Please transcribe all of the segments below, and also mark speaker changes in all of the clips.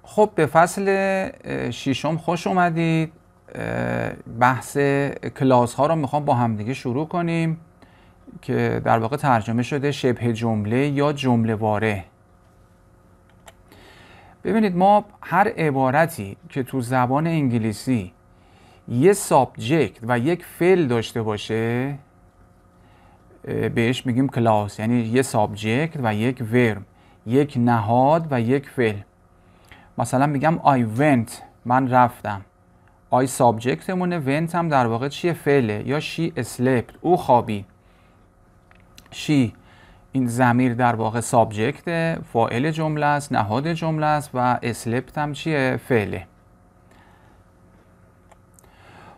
Speaker 1: خب به فصل ششم خوش اومدید. بحث کلاس ها رو میخوام با همدیگه شروع کنیم که در واقع ترجمه شده شبه جمله یا جمله واره. ببینید ما هر عبارتی که تو زبان انگلیسی یه سابجکت و یک فعل داشته باشه بهش میگیم کلاس، یعنی یه سابجکت و یک ورب، یک نهاد و یک فعل. مثلا میگم I went، من رفتم. I سابجکتمونه، went هم در واقع چیه؟ فعله. یا she slept، او خوابید. she این ضمیر در واقع سابجکت، فاعل جمله است، نهاد جمله است و slept هم چیه؟ فعله.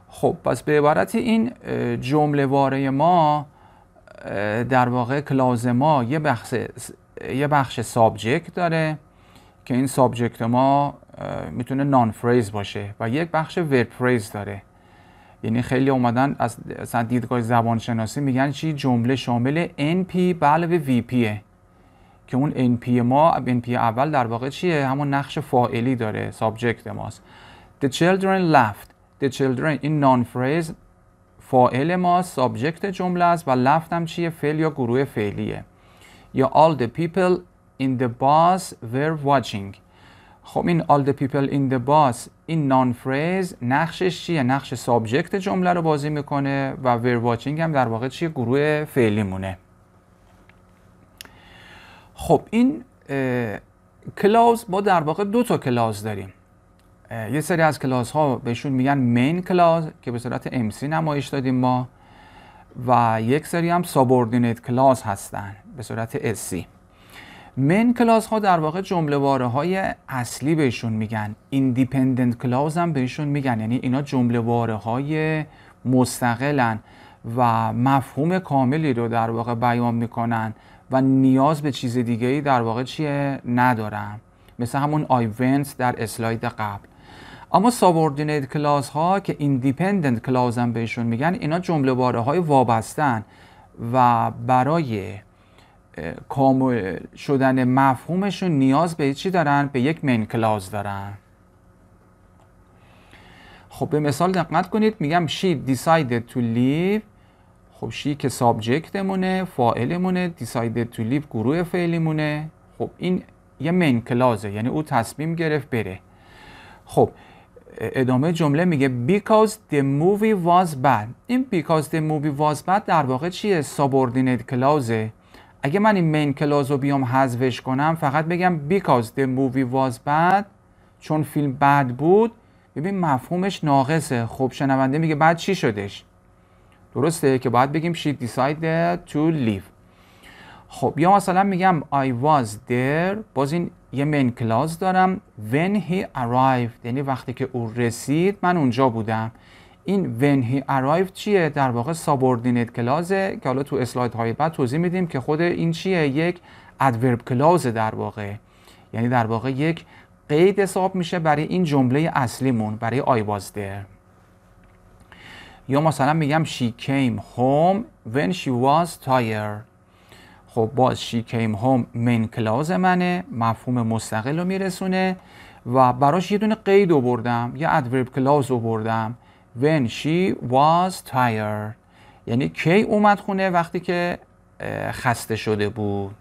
Speaker 1: خب پس به عبارت این جمله واره ما در واقع کلاس ما یه بخش سابجکت داره که این سابجکت ما میتونه نان فریز باشه و یک بخش ورب فریز داره. یعنی خیلی اومدن از دیدگاه زبانشناسی میگن چی؟ جمله شامل NP به علاوه VP که اون NP اول در واقع چیه؟ همون نقش فاعلی داره، سابجکت ماست. The children laughed. The children این نان فریز فاعل ماست، سابجکت جمله است و left هم چیه؟ فعل یا گروه فعلیه. یا all the people in the bus were watching. خب این all the people in the bus این نان فریز نقشش چیه؟ نقش سابجکت جمله رو بازی میکنه و were watching هم در واقع چیه؟ گروه فعلی مونه. خب این کلاس ما در واقع دو تا کلاس داریم. یه سری از کلاس ها بهشون میگن مین کلاس که به صورت MC نمایش دادیم ما، و یک سری هم سابوردینیت کلاس هستن به صورت SC. مین کلاس ها در واقع جمله واره های اصلی بهشون میگن. ایندیپندنت کلاس هم بهشون میگن، یعنی اینا جمله واره های مستقلن و مفهوم کاملی رو در واقع بیان میکنن و نیاز به چیز دیگه ای در واقع چیه؟ ندارن، مثل همون I went در اسلاید قبل. اما سابوردینیت کلاس ها که ایندیپندنت کلاس هم بهشون میگن، اینا جمله واره های وابستن و برای کامل شدن مفهومشون نیاز به چی دارن؟ به یک مین کلاس دارن. خب به مثال دقت کنید، میگم she decided to leave. خب she که سابجکتمونه، فاعلمونه، decided to leave گروه فعلیمونه. خب این یه مین کلاسه، یعنی او تصمیم گرفت بره. خب ادامه جمله میگه because the movie was bad. این because the movie was bad در واقع چیه؟ سابوردینیت کلاسه. اگه من این مین کلاس رو بیام حذفش کنم، فقط بگم because the movie was bad، چون فیلم بد بود، ببین مفهومش ناقصه. خب شنونده میگه بعد چی شدش؟ درسته که باید بگیم she decided to leave. خب یا مثلا میگم I was there، باز این یه مین کلاس دارم. when he arrived یعنی وقتی که او رسید من اونجا بودم. این when he arrived چیه؟ در واقع سابوردینیت کلاسه که حالا تو اسلاید های بعد توضیح میدیم که خود این چیه؟ یک ادورب کلاسه در واقع، یعنی در واقع یک قید حساب میشه برای این جمله اصلیمون، برای I was there. یا مثلا میگم she came home when she was tired. خب باز she came home مین کلاس منه، مفهوم مستقل رو میرسونه و براش یه دونه قید آوردم، یه ادورب کلاس آوردم when she was tired، یعنی کی اومد خونه؟ وقتی که خسته شده بود.